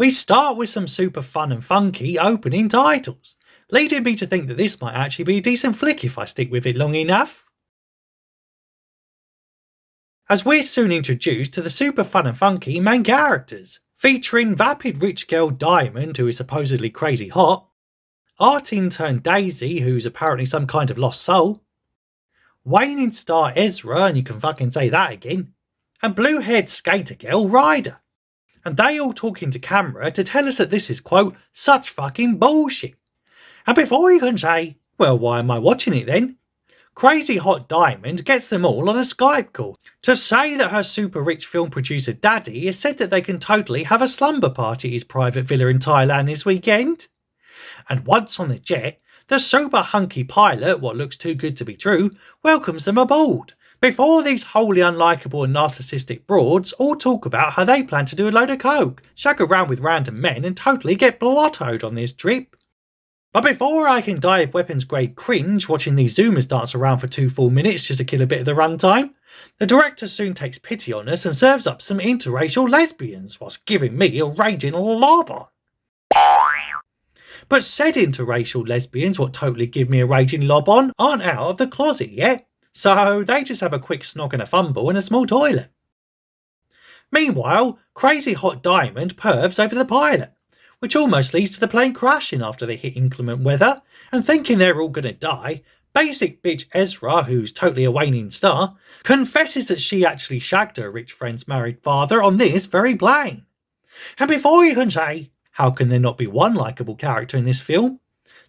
We start with some super fun and funky opening titles, leading me to think that this might actually be a decent flick if I stick with it long enough. As we're soon introduced to the super fun and funky main characters, featuring vapid rich girl Diamond, who is supposedly crazy hot, Artin turned Daisy, who's apparently some kind of lost soul, waning star Ezra, and you can fucking say that again, and blue-haired skater girl Ryder. And they all talk into camera to tell us that this is, quote, such fucking bullshit. And before you can say, well, why am I watching it then? Crazy Hot Diamond gets them all on a Skype call to say that her super rich film producer daddy has said that they can totally have a slumber party at his private villa in Thailand this weekend. And once on the jet, the super hunky pilot, what looks too good to be true, welcomes them aboard, before these wholly unlikable and narcissistic broads all talk about how they plan to do a load of coke, shag around with random men and totally get blottoed on this trip. But before I can die of weapons grade cringe watching these Zoomers dance around for 2 full minutes just to kill a bit of the runtime, the director soon takes pity on us and serves up some interracial lesbians whilst giving me a raging lob on. But said interracial lesbians what totally give me a raging lob on aren't out of the closet yet, so they just have a quick snog and a fumble in a small toilet. Meanwhile, Crazy Hot Diamond pervs over the pilot, which almost leads to the plane crashing after they hit inclement weather, and thinking they're all gonna die, basic bitch Ezra, who's totally a waning star, confesses that she actually shagged her rich friend's married father on this very plane. And before you can say, how can there not be one likeable character in this film?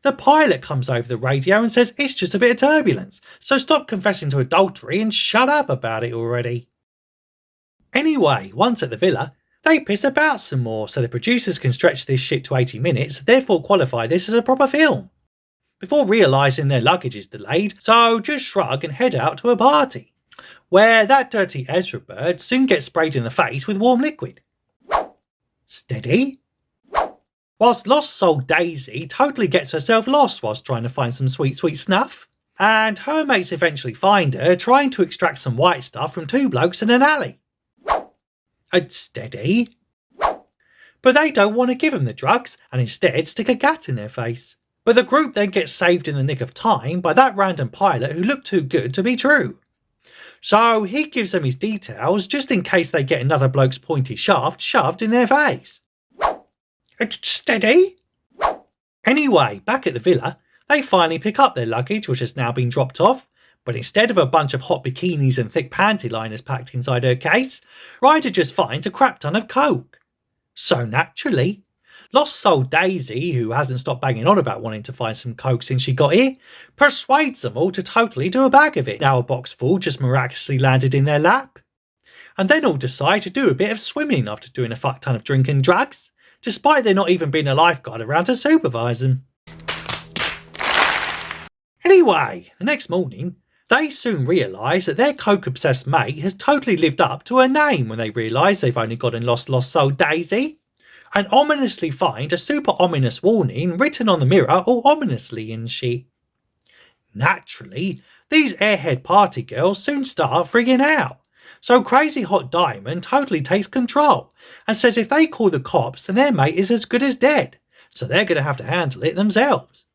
The pilot comes over the radio and says it's just a bit of turbulence, so stop confessing to adultery and shut up about it already. Anyway, once at the villa, they piss about some more so the producers can stretch this shit to 80 minutes, therefore qualify this as a proper film. Before realising their luggage is delayed, so just shrug and head out to a party, where that dirty Ezra bird soon gets sprayed in the face with warm liquid. Steady? Whilst lost soul Daisy totally gets herself lost whilst trying to find some sweet snuff, and her mates eventually find her trying to extract some white stuff from 2 blokes in an alley. Steady. But they don't want to give them the drugs and instead stick a gat in their face. But the group then gets saved in the nick of time by that random pilot who looked too good to be true. So he gives them his details just in case they get another bloke's pointy shaft shoved in their face. Steady. Anyway, back at the villa, they finally pick up their luggage, which has now been dropped off, but instead of a bunch of hot bikinis and thick panty liners packed inside her case, Ryder just finds a crap ton of coke. So naturally, lost soul Daisy, who hasn't stopped banging on about wanting to find some coke since she got here, persuades them all to totally do a bag of it, now a box full just miraculously landed in their lap. And then all decide to do a bit of swimming after doing a fuck ton of drinking and drugs, despite there not even being a lifeguard around to supervise them. Anyway, the next morning, they soon realise that their coke-obsessed mate has totally lived up to her name when they realise they've only got and lost soul Daisy, and ominously find a super ominous warning written on the mirror all ominously and shit. Naturally, these airhead party girls soon start frigging out, so Crazy Hot Diamond totally takes control and says if they call the cops then their mate is as good as dead, so they're going to have to handle it themselves.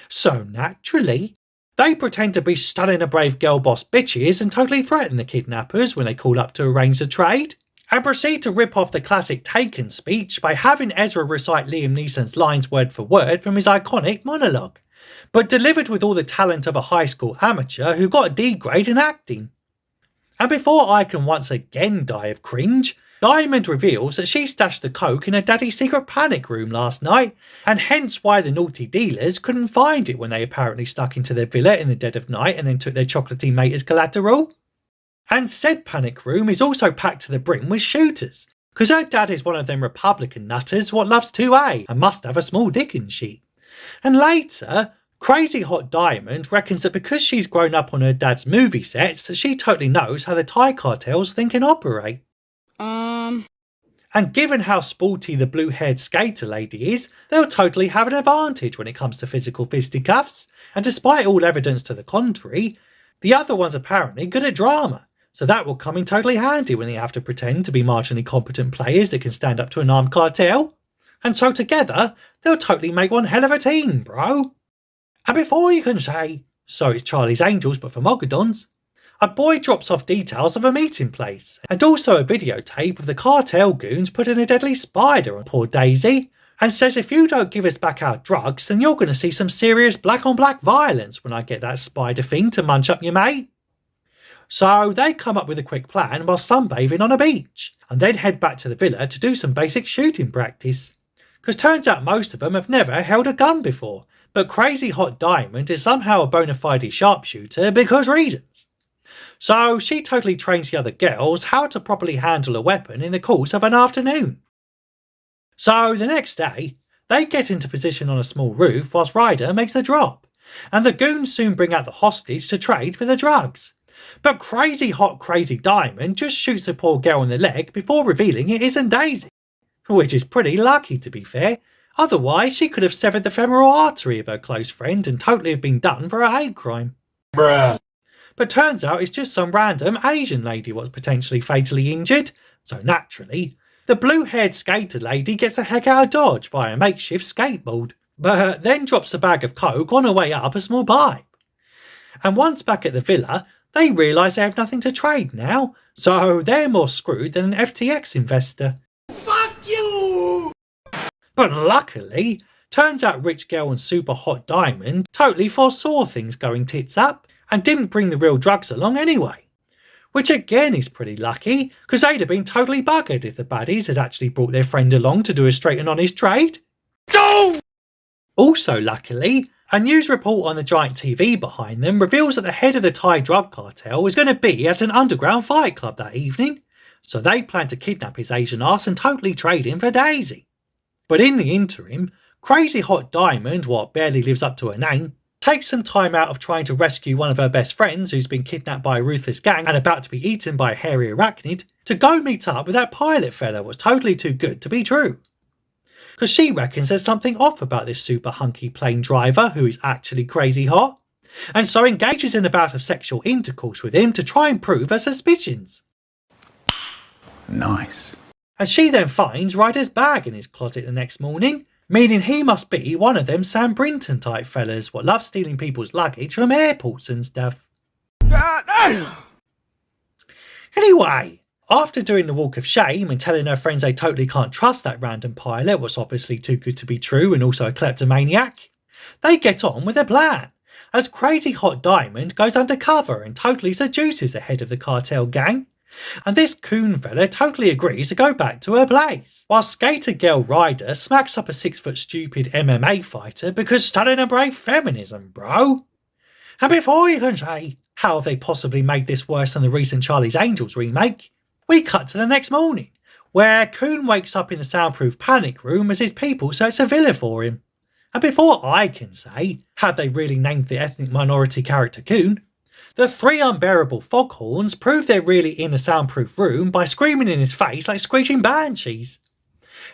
So naturally, they pretend to be stunning a brave girl boss bitches and totally threaten the kidnappers when they call up to arrange the trade, and proceed to rip off the classic Taken speech by having Ezra recite Liam Neeson's lines word for word from his iconic monologue, but delivered with all the talent of a high school amateur who got a D grade in acting. And before I can once again die of cringe, Diamond reveals that she stashed the coke in her daddy's secret panic room last night, and hence why the naughty dealers couldn't find it when they apparently snuck into their villa in the dead of night and then took their chocolatey mate as collateral. And said panic room is also packed to the brim with shooters, because her dad is one of them Republican nutters what loves 2A and must have a small dick and shit. And later, Crazy Hot Diamond reckons that because she's grown up on her dad's movie sets, that she totally knows how the Thai cartels think and operate. And given how sporty the blue-haired skater lady is, they'll totally have an advantage when it comes to physical fisticuffs, and despite all evidence to the contrary, the other one's apparently good at drama, so that will come in totally handy when they have to pretend to be marginally competent players that can stand up to an armed cartel. And so together, they'll totally make one hell of a team, bro. And before you can say, so it's Charlie's Angels but for Mogadons, a boy drops off details of a meeting place, and also a videotape of the cartel goons putting a deadly spider on poor Daisy, and says if you don't give us back our drugs, then you're going to see some serious black on black violence when I get that spider thing to munch up your mate. So they come up with a quick plan while sunbathing on a beach, and then head back to the villa to do some basic shooting practice. Because turns out most of them have never held a gun before, but Crazy Hot Diamond is somehow a bona fide sharpshooter because reasons. So she totally trains the other girls how to properly handle a weapon in the course of an afternoon. So the next day, they get into position on a small roof whilst Ryder makes the drop, and the goons soon bring out the hostage to trade for the drugs. But Crazy Hot Crazy Diamond just shoots the poor girl in the leg before revealing it isn't Daisy, which is pretty lucky to be fair. Otherwise, she could have severed the femoral artery of her close friend and totally have been done for a hate crime. Bruh. But turns out it's just some random Asian lady what's potentially fatally injured, so naturally, the blue-haired skater lady gets the heck out of Dodge via a makeshift skateboard, but then drops a bag of coke on her way up a small pipe. And once back at the villa, they realise they have nothing to trade now, so they're more screwed than an FTX investor. Fuck you! But luckily, turns out Rich Girl and Super Hot Diamond totally foresaw things going tits up and didn't bring the real drugs along anyway. Which again is pretty lucky, because they'd have been totally buggered if the baddies had actually brought their friend along to do a straight and honest trade. No! Also luckily, a news report on the giant TV behind them reveals that the head of the Thai drug cartel is going to be at an underground fight club that evening, so they plan to kidnap his Asian ass and totally trade him for Daisy. But in the interim, Crazy Hot Diamond, what barely lives up to her name, takes some time out of trying to rescue one of her best friends who's been kidnapped by a ruthless gang and about to be eaten by a hairy arachnid, to go meet up with that pilot fella was totally too good to be true. Because she reckons there's something off about this super hunky plane driver who is actually crazy hot, and so engages in a bout of sexual intercourse with him to try and prove her suspicions. Nice. And she then finds Ryder's bag in his closet the next morning, meaning he must be one of them Sam Brinton type fellas what love stealing people's luggage from airports and stuff. Anyway, after doing the walk of shame and telling her friends they totally can't trust that random pilot what's obviously too good to be true and also a kleptomaniac, they get on with their plan, as Crazy Hot Diamond goes undercover and totally seduces the head of the cartel gang. And this coon fella totally agrees to go back to her place, while skater girl Ryder smacks up a 6-foot stupid MMA fighter because studying a brave feminism, bro. And before you can say, how have they possibly made this worse than the recent Charlie's Angels remake, we cut to the next morning, where Coon wakes up in the soundproof panic room as his people search the villa for him. And before I can say, have they really named the ethnic minority character Coon, the 3 unbearable foghorns prove they're really in a soundproof room by screaming in his face like screeching banshees.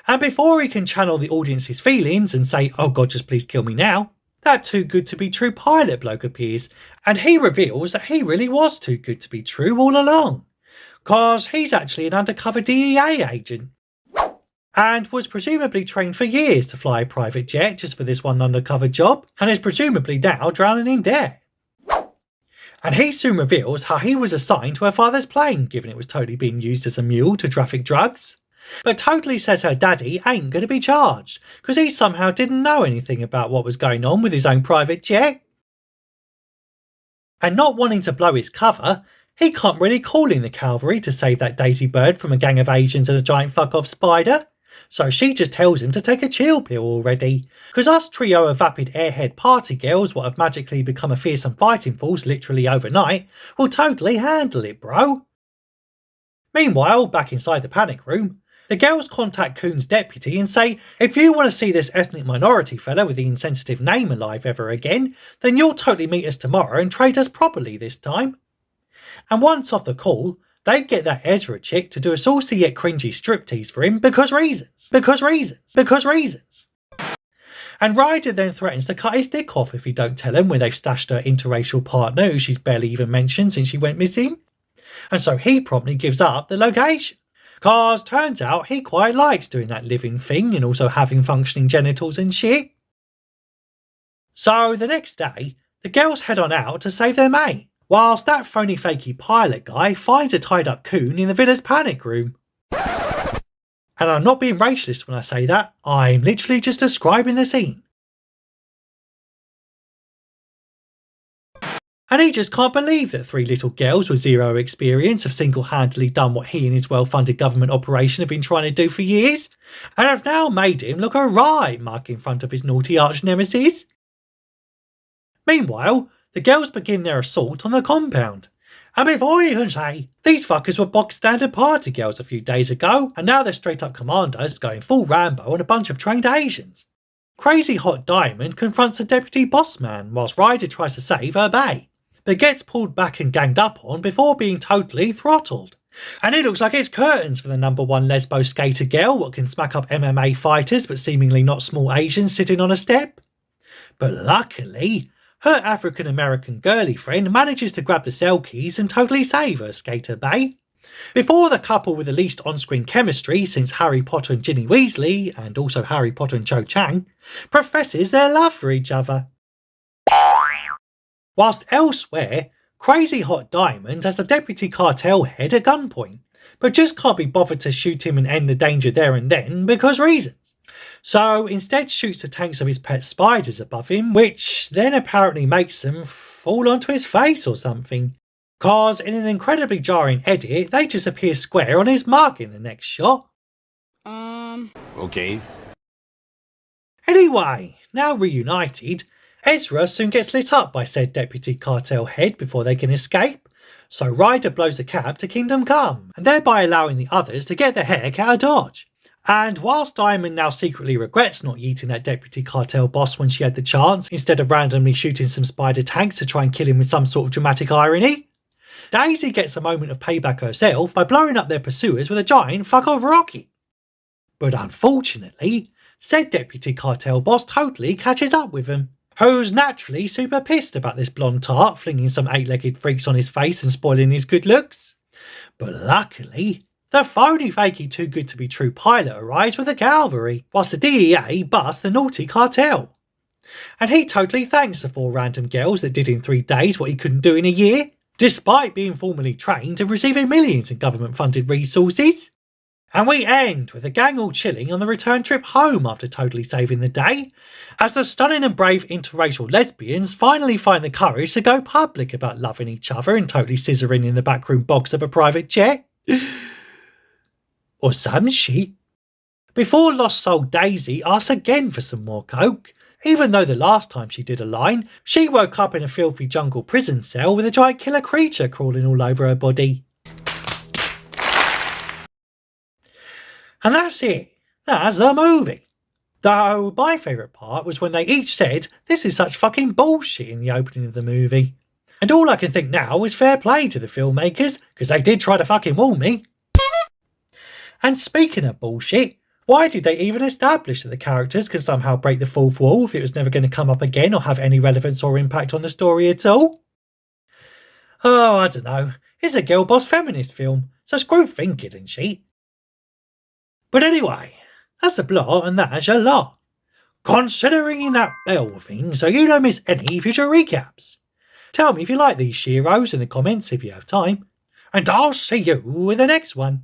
And before he can channel the audience's feelings and say, oh god, just please kill me now, that too good to be true pilot bloke appears, and he reveals that he really was too good to be true all along, cause he's actually an undercover DEA agent, and was presumably trained for years to fly a private jet just for this one undercover job, and is presumably now drowning in debt. And he soon reveals how he was assigned to her father's plane, given it was totally being used as a mule to traffic drugs. But totally says her daddy ain't going to be charged, because he somehow didn't know anything about what was going on with his own private jet. And not wanting to blow his cover, he can't really call in the cavalry to save that Daisy bird from a gang of Asians and a giant fuck-off spider. So she just tells him to take a chill pill already, because us trio of vapid airhead party girls what have magically become a fearsome fighting force literally overnight will totally handle it, bro. Meanwhile, back inside the panic room, the girls contact Coon's deputy and say, if you want to see this ethnic minority fella with the insensitive name alive ever again, then you'll totally meet us tomorrow and trade us properly this time. And once off the call, they get that Ezra chick to do a saucy yet cringy striptease for him because reasons. And Ryder then threatens to cut his dick off if he don't tell him where they've stashed her interracial partner who she's barely even mentioned since she went missing. And so he promptly gives up the location. 'Cause turns out he quite likes doing that living thing and also having functioning genitals and shit. So the next day, the girls head on out to save their mate, whilst that phony fakey pilot guy finds a tied up coon in the villa's panic room. And I'm not being racist when I say that, I'm literally just describing the scene. And he just can't believe that three little girls with zero experience have single-handedly done what he and his well-funded government operation have been trying to do for years, and have now made him look a right mug in front of his naughty arch-nemesis. Meanwhile, the girls begin their assault on the compound. And before you can say, these fuckers were box-standard party girls a few days ago, and now they're straight-up commandos going full Rambo on a bunch of trained Asians. Crazy Hot Diamond confronts the deputy boss man, whilst Ryder tries to save her bae, but gets pulled back and ganged up on before being totally throttled. And it looks like it's curtains for the #1 lesbo skater girl what can smack up MMA fighters but seemingly not small Asians sitting on a step. But luckily, her African-American girly friend manages to grab the cell keys and totally save her skater bae, before the couple with the least on-screen chemistry since Harry Potter and Ginny Weasley, and also Harry Potter and Cho Chang, professes their love for each other. Whilst elsewhere, Crazy Hot Diamond has the deputy cartel head at gunpoint, but just can't be bothered to shoot him and end the danger there and then because reasons. So instead shoots the tanks of his pet spiders above him, which then apparently makes them fall onto his face or something. Cause in an incredibly jarring edit, they just appear square on his mug in the next shot. Okay. Anyway, now reunited, Ezra soon gets lit up by said deputy cartel head before they can escape, so Ryder blows the cab to Kingdom Come, and thereby allowing the others to get the heck out of Dodge. And whilst Diamond now secretly regrets not yeeting that deputy cartel boss when she had the chance, instead of randomly shooting some spider tanks to try and kill him with some sort of dramatic irony, Daisy gets a moment of payback herself by blowing up their pursuers with a giant fuck-off rocket. But unfortunately, said deputy cartel boss totally catches up with them, who's naturally super pissed about this blonde tart flinging some eight-legged freaks on his face and spoiling his good looks. But luckily, the phony fakey too good to be true pilot arrives with the cavalry, whilst the DEA busts the naughty cartel. And he totally thanks the 4 random girls that did in 3 days what he couldn't do in a year, despite being formally trained and receiving millions in government-funded resources. And we end with the gang all chilling on the return trip home after totally saving the day, as the stunning and brave interracial lesbians finally find the courage to go public about loving each other and totally scissoring in the backroom box of a private jet. Or some shit. Before Lost Soul Daisy asks again for some more coke, even though the last time she did a line, she woke up in a filthy jungle prison cell with a giant killer creature crawling all over her body. And that's it. That's the movie. Though my favourite part was when they each said, "This is such fucking bullshit" in the opening of the movie. And all I can think now is fair play to the filmmakers, because they did try to fucking warn me. And speaking of bullshit, why did they even establish that the characters can somehow break the fourth wall if it was never going to come up again or have any relevance or impact on the story at all? Oh, I don't know. It's a girl boss feminist film, so screw thinking and shit. But anyway, that's the plot and that's your lot. Considering that bell thing so you don't miss any future recaps. Tell me if you like these sheroes in the comments if you have time, and I'll see you in the next one.